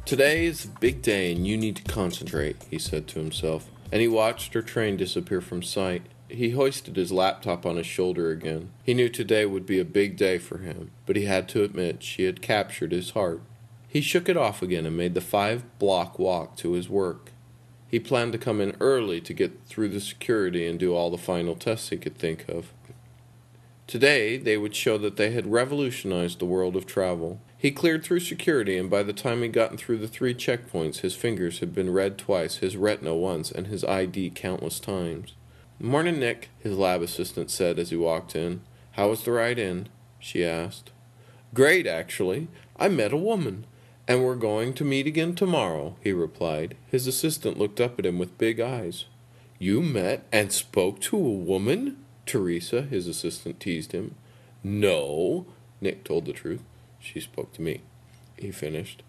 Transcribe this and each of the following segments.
Today is a big day and you need to concentrate, he said to himself, and he watched her train disappear from sight. He hoisted his laptop on his shoulder again. He knew today would be a big day for him, but he had to admit she had captured his heart. He shook it off again and made the 5-block walk to his work. He planned to come in early to get through the security and do all the final tests he could think of. Today, they would show that they had revolutionized the world of travel. He cleared through security, and by the time he'd gotten through the 3 checkpoints, his fingers had been read twice, his retina once, and his ID countless times. "Morning, Nick," his lab assistant said as he walked in. "How was the ride in?" she asked. "Great, actually. I met a woman. And we're going to meet again tomorrow," he replied. His assistant looked up at him with big eyes. "You met and spoke to a woman?" Teresa, his assistant, teased him. "No," Nick told the truth. "She spoke to me," he finished.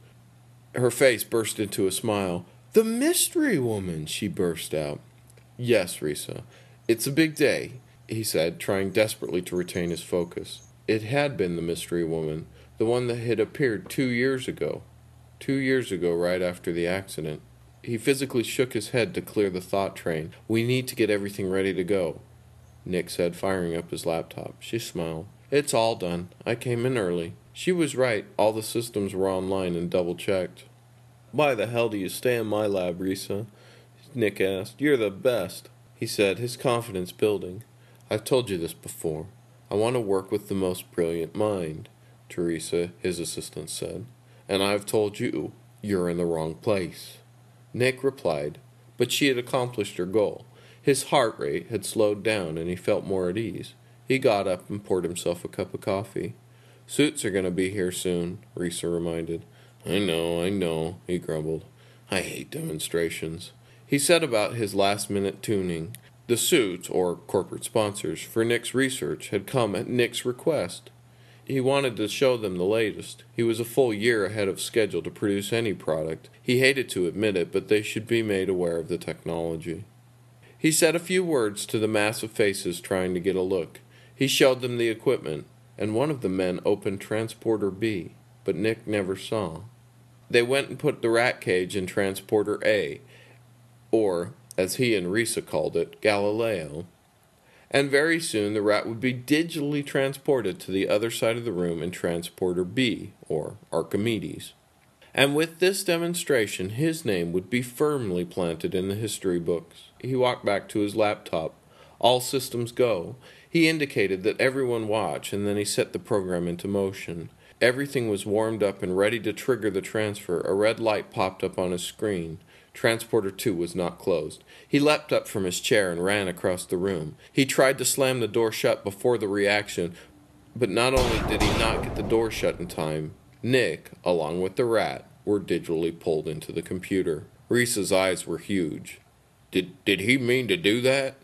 Her face burst into a smile. "The mystery woman," she burst out. "Yes, Risa. It's a big day," he said, trying desperately to retain his focus. It had been the mystery woman, the one that had appeared 2 years ago. 2 years ago, right after the accident. He physically shook his head to clear the thought train. "We need to get everything ready to go," Nick said, firing up his laptop. She smiled. "It's all done. I came in early." She was right. All the systems were online and double-checked. "Why the hell do you stay in my lab, Risa?" Nick asked. "You're the best," he said, his confidence building. "I've told you this before. I want to work with the most brilliant mind," Teresa, his assistant, said. "And I've told you, you're in the wrong place." Nick replied, but she had accomplished her goal. His heart rate had slowed down and he felt more at ease. He got up and poured himself a cup of coffee. "Suits are going to be here soon," Risa reminded. I know, he grumbled. "I hate demonstrations." He said about his last-minute tuning. The suits, or corporate sponsors, for Nick's research had come at Nick's request. He wanted to show them the latest. He was a full year ahead of schedule to produce any product. He hated to admit it, but they should be made aware of the technology. He said a few words to the massive faces trying to get a look. He showed them the equipment, and one of the men opened Transporter B, but Nick never saw. They went and put the rat cage in Transporter A, or, as he and Risa called it, Galileo. And very soon the rat would be digitally transported to the other side of the room in Transporter B, or Archimedes. And with this demonstration, his name would be firmly planted in the history books. He walked back to his laptop. All systems go. He indicated that everyone watch, and then he set the program into motion. Everything was warmed up and ready to trigger the transfer. A red light popped up on his screen. Transporter 2 was not closed. He leapt up from his chair and ran across the room. He tried to slam the door shut before the reaction, but not only did he not get the door shut in time, Nick, along with the rat, were digitally pulled into the computer. Risa's eyes were huge. Did he mean to do that?"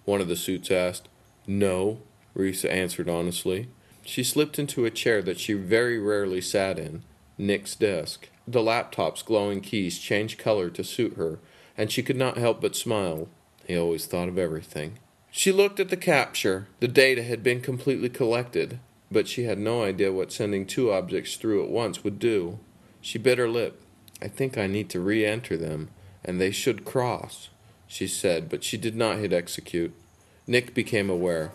one of the suits asked. "No," Risa answered honestly. She slipped into a chair that she very rarely sat in, Nick's desk. The laptop's glowing keys changed color to suit her, and she could not help but smile. He always thought of everything. She looked at the capture. The data had been completely collected, but she had no idea what sending 2 objects through at once would do. She bit her lip. "I think I need to re-enter them, and they should cross," she said, but she did not hit execute. Nick became aware.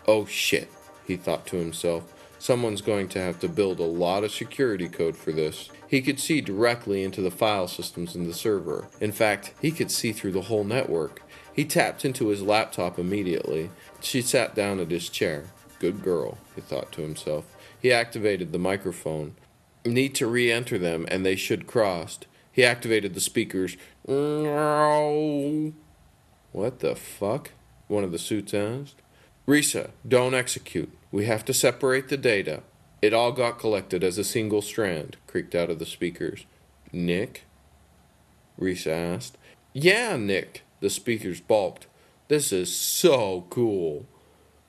"Oh shit," he thought to himself. "Someone's going to have to build a lot of security code for this." He could see directly into the file systems in the server. In fact, he could see through the whole network. He tapped into his laptop immediately. She sat down at his chair. "Good girl," he thought to himself. He activated the microphone. "Need to re-enter them, and they should crossed." He activated the speakers. "What the fuck?" one of the suits asked. "Risa, don't execute. We have to separate the data." "It all got collected as a single strand," creaked out of the speakers. "Nick?" Risa asked. "Yeah, Nick," the speakers balked. "This is so cool."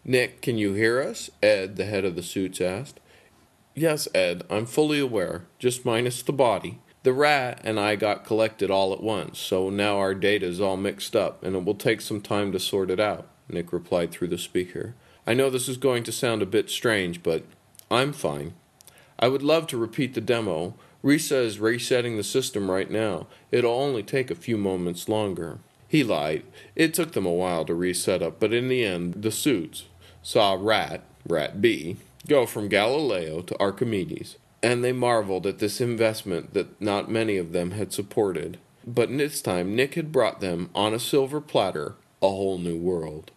"Nick, can you hear us?" Ed, the head of the suits, asked. "Yes, Ed, I'm fully aware, just minus the body. The rat and I got collected all at once, so now our data is all mixed up, and it will take some time to sort it out," Nick replied through the speaker. "I know this is going to sound a bit strange, but I'm fine. I would love to repeat the demo, Risa is resetting the system right now. It'll only take a few moments longer. He lied. It took them a while to reset up, but in the end, the suits saw Rat B, go from Galileo to Archimedes, and they marveled at this investment that not many of them had supported. But this time, Nick had brought them, on a silver platter, a whole new world.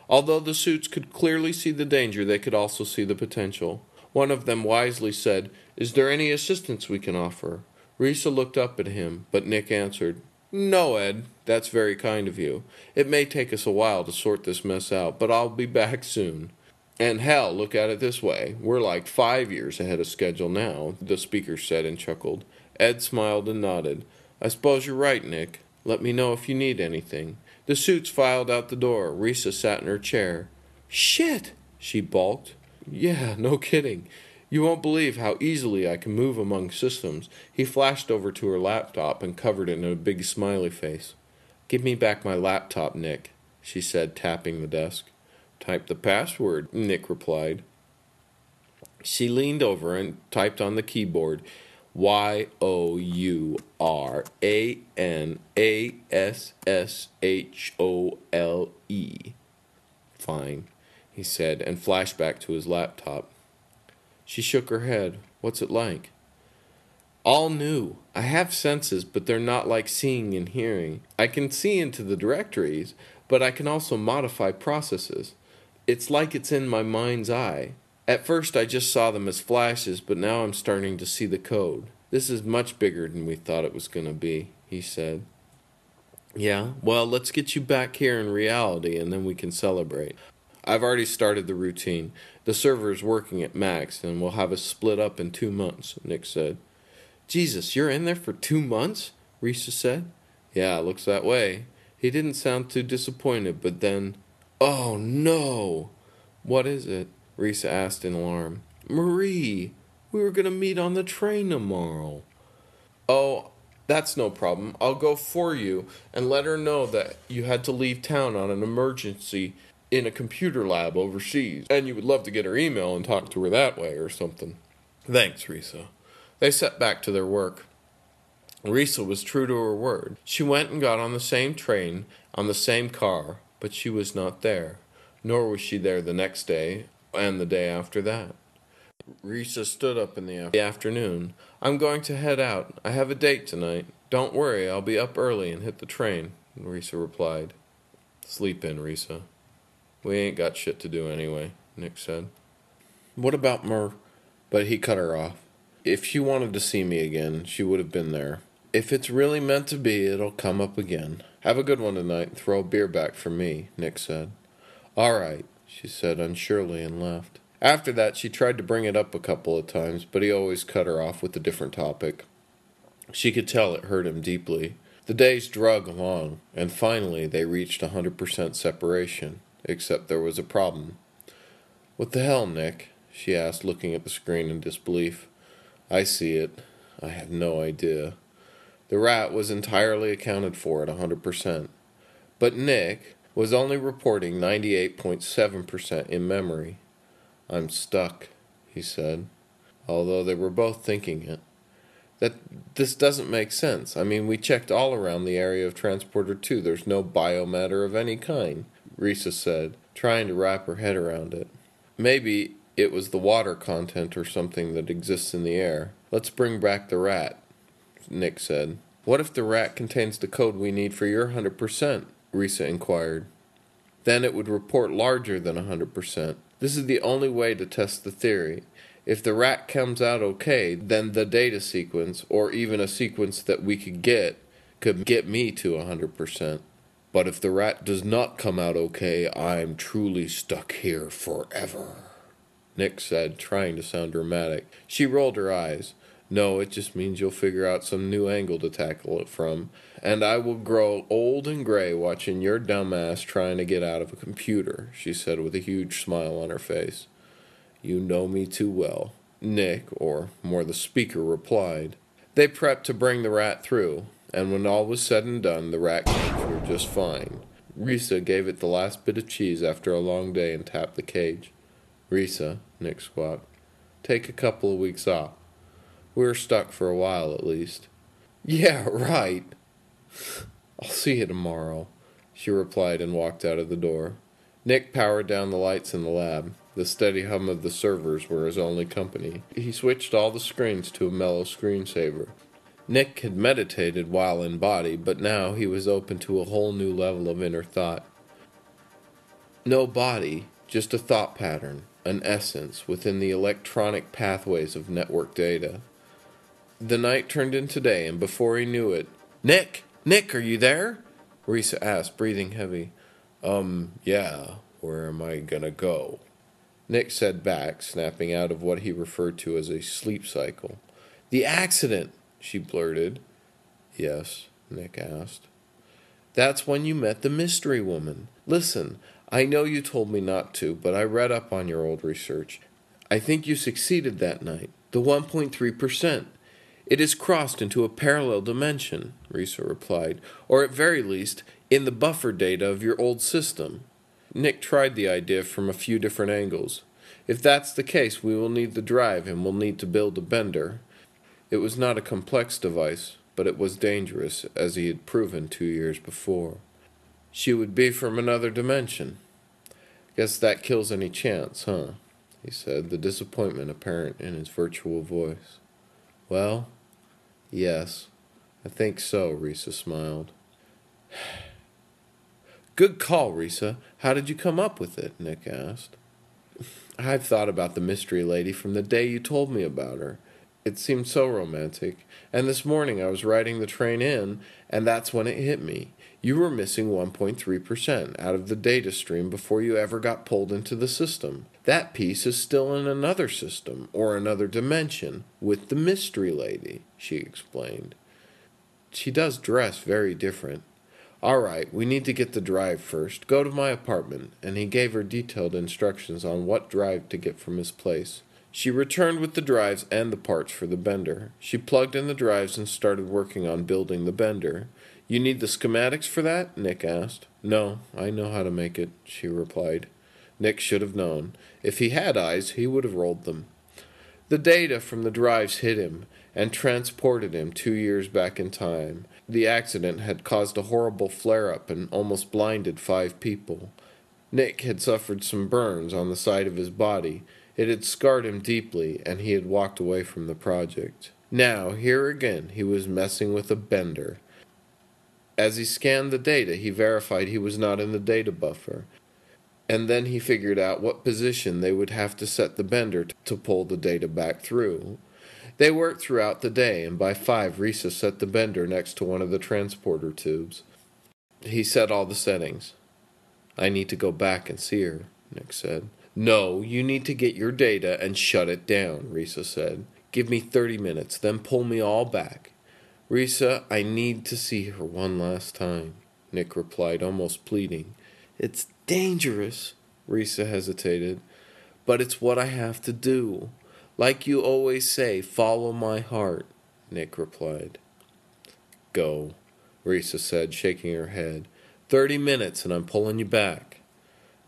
Although the suits could clearly see the danger, they could also see the potential. One of them wisely said, "Is there any assistance we can offer?" Risa looked up at him, but Nick answered, "No, Ed, that's very kind of you. It may take us a while to sort this mess out, but I'll be back soon. And hell, look at it this way. We're like 5 years ahead of schedule now," the speaker said and chuckled. Ed smiled and nodded. "I suppose you're right, Nick. Let me know if you need anything." The suits filed out the door. Risa sat in her chair. "Shit!" she balked. "Yeah, no kidding. You won't believe how easily I can move among systems." He flashed over to her laptop and covered it in a big smiley face. "Give me back my laptop, Nick," she said, tapping the desk. "Type the password," Nick replied. She leaned over and typed on the keyboard, YOURANASSHOLE. "Fine," he said, and flashed back to his laptop. She shook her head. "What's it like?" "All new. I have senses, but they're not like seeing and hearing. I can see into the directories, but I can also modify processes. It's like it's in my mind's eye. At first I just saw them as flashes, but now I'm starting to see the code. This is much bigger than we thought it was going to be," he said. "Yeah, well, let's get you back here in reality, and then we can celebrate. I've already started the routine. The server is working at max, and we'll have us split up in 2 months, Nick said. "Jesus, you're in there for 2 months?" Risa said. "Yeah, it looks that way." He didn't sound too disappointed, but then, "Oh, no!" "What is it?" Risa asked in alarm. "Marie! We were going to meet on the train tomorrow." "Oh, that's no problem. I'll go for you and let her know that you had to leave town on an emergency in a computer lab overseas, and you would love to get her email and talk to her that way or something." "Thanks, Risa." They set back to their work. Risa was true to her word. She went and got on the same train, on the same car, but she was not there. Nor was she there the next day and the day after that. Risa stood up in the afternoon. "I'm going to head out. I have a date tonight. Don't worry, I'll be up early and hit the train," Risa replied. "Sleep in, Risa. We ain't got shit to do anyway," Nick said. "What about But he cut her off. "If she wanted to see me again, she would have been there. If it's really meant to be, it'll come up again. Have a good one tonight and throw a beer back for me," Nick said. "All right," she said unsurely and left. After that, she tried to bring it up a couple of times, but he always cut her off with a different topic. She could tell it hurt him deeply. The days drug along, and finally they reached 100% separation, except there was a problem. "What the hell, Nick?" she asked, looking at the screen in disbelief. "I see it. I had no idea." The rat was entirely accounted for at 100%, but Nick was only reporting 98.7% in memory. "I'm stuck," he said, although they were both thinking it. This doesn't make sense. I mean, we checked all around the area of Transporter 2. There's no biomatter of any kind," Risa said, trying to wrap her head around it. "Maybe it was the water content or something that exists in the air. Let's bring back the rat," Nick said. "What if the rat contains the code we need for your 100%? Risa inquired. "Then it would report larger than 100%. This is the only way to test the theory. If the rat comes out okay, then the data sequence, or even a sequence that we could get me to 100%. But if the rat does not come out okay, I'm truly stuck here forever," Nick said, trying to sound dramatic. She rolled her eyes. "No, it just means you'll figure out some new angle to tackle it from, and I will grow old and gray watching your dumbass trying to get out of a computer," she said with a huge smile on her face. "You know me too well," Nick, or more the speaker, replied. They prepped to bring the rat through, and when all was said and done, the rat cage were just fine. Risa gave it the last bit of cheese after a long day and tapped the cage. "Risa," Nick squawked, "take a couple of weeks off." We're stuck for a while, at least. Yeah, right. I'll see you tomorrow, she replied and walked out of the door. Nick powered down the lights in the lab. The steady hum of the servers were his only company. He switched all the screens to a mellow screensaver. Nick had meditated while in body, but now he was open to a whole new level of inner thought. No body, just a thought pattern, an essence within the electronic pathways of network data. The night turned into day, and before he knew it, Nick, are you there? Risa asked, breathing heavy. Yeah, where am I gonna go? Nick said back, snapping out of what he referred to as a sleep cycle. The accident, she blurted. Yes, Nick asked. That's when you met the mystery woman. Listen, I know you told me not to, but I read up on your old research. I think you succeeded that night. The 1.3%. It is crossed into a parallel dimension, Risa replied, or at very least, in the buffer data of your old system. Nick tried the idea from a few different angles. If that's the case, we will need the drive and we'll need to build a bender. It was not a complex device, but it was dangerous, as he had proven 2 years before. She would be from another dimension. Guess that kills any chance, huh? He said, the disappointment apparent in his virtual voice. Well, yes, I think so, Risa smiled. Good call, Risa. How did you come up with it? Nick asked. I've thought about the mystery lady from the day you told me about her. It seemed so romantic, and this morning I was riding the train in, and that's when it hit me. You were missing 1.3% out of the data stream before you ever got pulled into the system. That piece is still in another system, or another dimension, with the mystery lady, she explained. She does dress very different. All right, we need to get the drive first. Go to my apartment, and he gave her detailed instructions on what drive to get from his place. She returned with the drives and the parts for the bender. She plugged in the drives and started working on building the bender. You need the schematics for that? Nick asked. No, I know how to make it, she replied. Nick should have known. If he had eyes, he would have rolled them. The data from the drives hit him and transported him 2 years back in time. The accident had caused a horrible flare-up and almost blinded 5 people. Nick had suffered some burns on the side of his body. It had scarred him deeply, and he had walked away from the project. Now, here again, he was messing with a bender. As he scanned the data, he verified he was not in the data buffer, and then he figured out what position they would have to set the bender to pull the data back through. They worked throughout the day, and by 5, Risa set the bender next to one of the transporter tubes. He set all the settings. I need to go back and see her, Nick said. No, you need to get your data and shut it down, Risa said. Give me 30 minutes, then pull me all back. Risa, I need to see her one last time, Nick replied, almost pleading. It's dangerous, Risa hesitated, but it's what I have to do. Like you always say, follow my heart, Nick replied. Go, Risa said, shaking her head. 30 minutes and I'm pulling you back.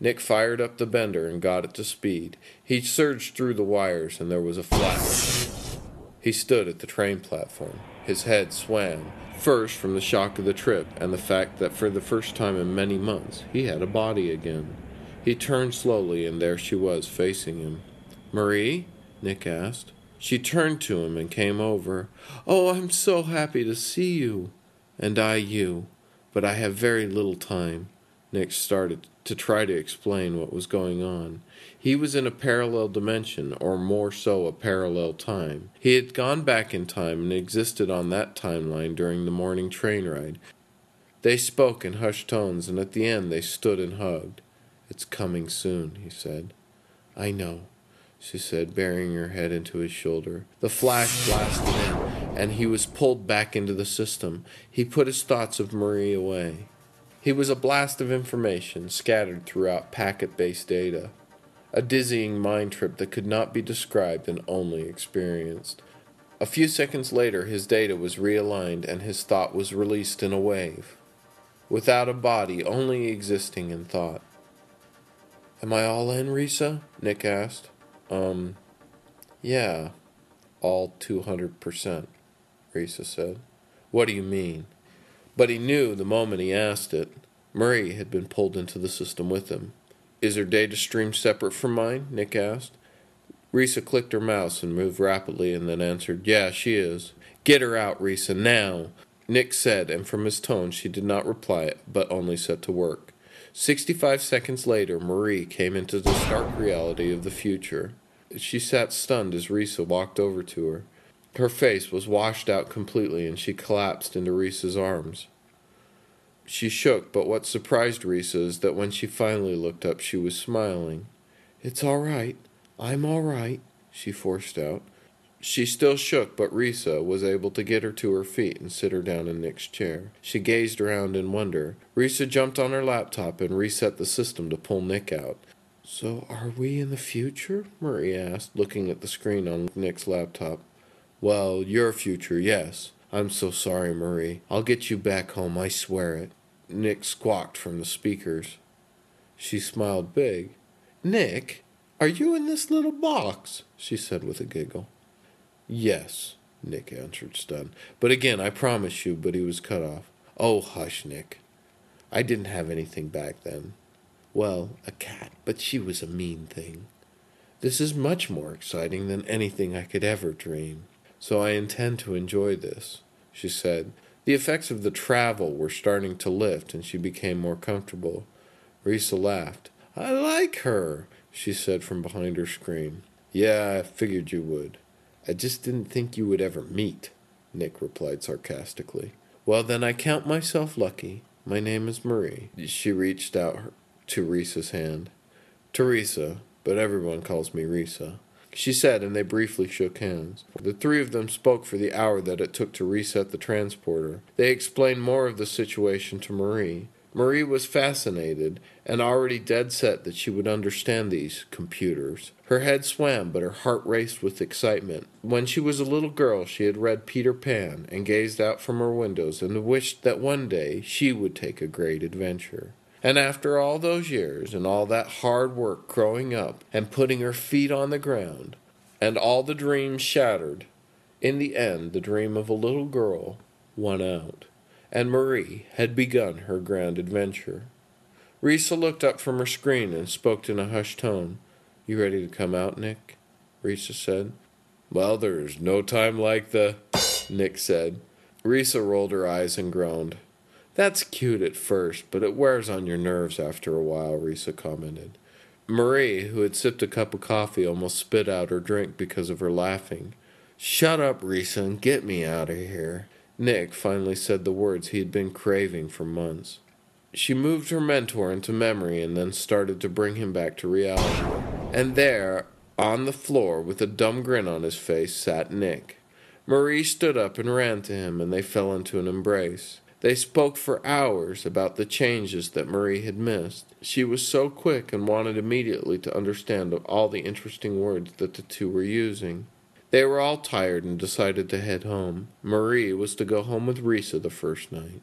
Nick fired up the bender and got it to speed. He surged through the wires and there was a flash. He stood at the train platform. His head swam, first from the shock of the trip and the fact that for the first time in many months he had a body again. He turned slowly and there she was facing him. Marie? Nick asked. She turned to him and came over. Oh, I'm so happy to see you. And I you. But I have very little time. Nick started to try to explain what was going on. He was in a parallel dimension, or more so a parallel time. He had gone back in time and existed on that timeline during the morning train ride. They spoke in hushed tones, and at the end they stood and hugged. It's coming soon, he said. I know, she said, burying her head into his shoulder. The flash blasted in, and he was pulled back into the system. He put his thoughts of Marie away. He was a blast of information scattered throughout packet-based data. A dizzying mind trip that could not be described and only experienced. A few seconds later, his data was realigned and his thought was released in a wave. Without a body, only existing in thought. Am I all in, Risa? Nick asked. Yeah, all 200%, Risa said. What do you mean? But he knew the moment he asked it. Marie had been pulled into the system with him. Is her data stream separate from mine? Nick asked. Risa clicked her mouse and moved rapidly and then answered, Yeah, she is. Get her out, Risa, now, Nick said, and from his tone she did not reply, but only set to work. 65 seconds later, Marie came into the stark reality of the future. She sat stunned as Risa walked over to her. Her face was washed out completely, and she collapsed into Risa's arms. She shook, but what surprised Risa is that when she finally looked up, she was smiling. It's all right. I'm all right, she forced out. She still shook, but Risa was able to get her to her feet and sit her down in Nick's chair. She gazed around in wonder. Risa jumped on her laptop and reset the system to pull Nick out. So are we in the future? Marie asked, looking at the screen on Nick's laptop. Well, your future, yes. I'm so sorry, Marie. I'll get you back home, I swear it. Nick squawked from the speakers. She smiled big. Nick, are you in this little box? She said with a giggle. Yes, Nick answered, stunned. But again, I promise you, but he was cut off. Oh, hush, Nick. I didn't have anything back then. Well, a cat, but she was a mean thing. This is much more exciting than anything I could ever dream. So I intend to enjoy this, she said. The effects of the travel were starting to lift, and she became more comfortable. Risa laughed. I like her, she said from behind her screen. Yeah, I figured you would. I just didn't think you would ever meet, Nick replied sarcastically. Well, then I count myself lucky. My name is Marie. She reached out to Risa's hand. Teresa, but everyone calls me Risa, she said, and they briefly shook hands. The three of them spoke for the hour that it took to reset the transporter. They explained more of the situation to Marie. Marie was fascinated and already dead set that she would understand these computers. Her head swam, but her heart raced with excitement. When she was a little girl, she had read Peter Pan and gazed out from her windows and wished that one day she would take a great adventure. And after all those years and all that hard work growing up and putting her feet on the ground, and all the dreams shattered, in the end the dream of a little girl won out, and Marie had begun her grand adventure. Risa looked up from her screen and spoke in a hushed tone. You ready to come out, Nick? Risa said. Well, there's no time like the... Nick said. Risa rolled her eyes and groaned. That's cute at first, but it wears on your nerves after a while, Risa commented. Marie, who had sipped a cup of coffee, almost spit out her drink because of her laughing. Shut up, Risa, and get me out of here. Nick finally said the words he had been craving for months. She moved her mentor into memory and then started to bring him back to reality. And there, on the floor, with a dumb grin on his face, sat Nick. Marie stood up and ran to him, and they fell into an embrace. They spoke for hours about the changes that Marie had missed. She was so quick and wanted immediately to understand all the interesting words that the two were using. They were all tired and decided to head home. Marie was to go home with Risa the first night.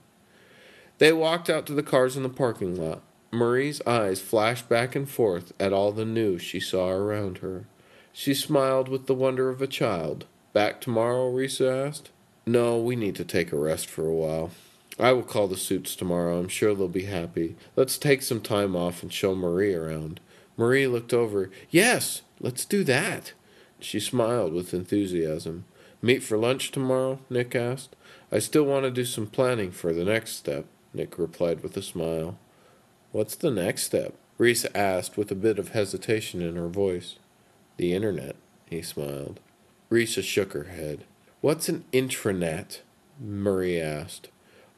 They walked out to the cars in the parking lot. Marie's eyes flashed back and forth at all the new she saw around her. She smiled with the wonder of a child. Back tomorrow, Risa asked. No, we need to take a rest for a while. I will call the Suits tomorrow. I'm sure they'll be happy. Let's take some time off and show Marie around. Marie looked over. Yes, let's do that. She smiled with enthusiasm. Meet for lunch tomorrow? Nick asked. I still want to do some planning for the next step, Nick replied with a smile. What's the next step? Risa asked with a bit of hesitation in her voice. The internet, he smiled. Risa shook her head. What's an intranet? Marie asked.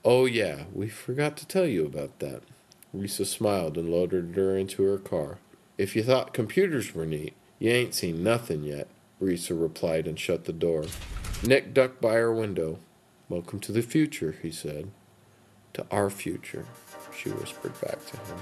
Oh, yeah, we forgot to tell you about that. Risa smiled and loaded her into her car. If you thought computers were neat, you ain't seen nothing yet, Risa replied and shut the door. Nick ducked by her window. Welcome to the future, he said. To our future, she whispered back to him.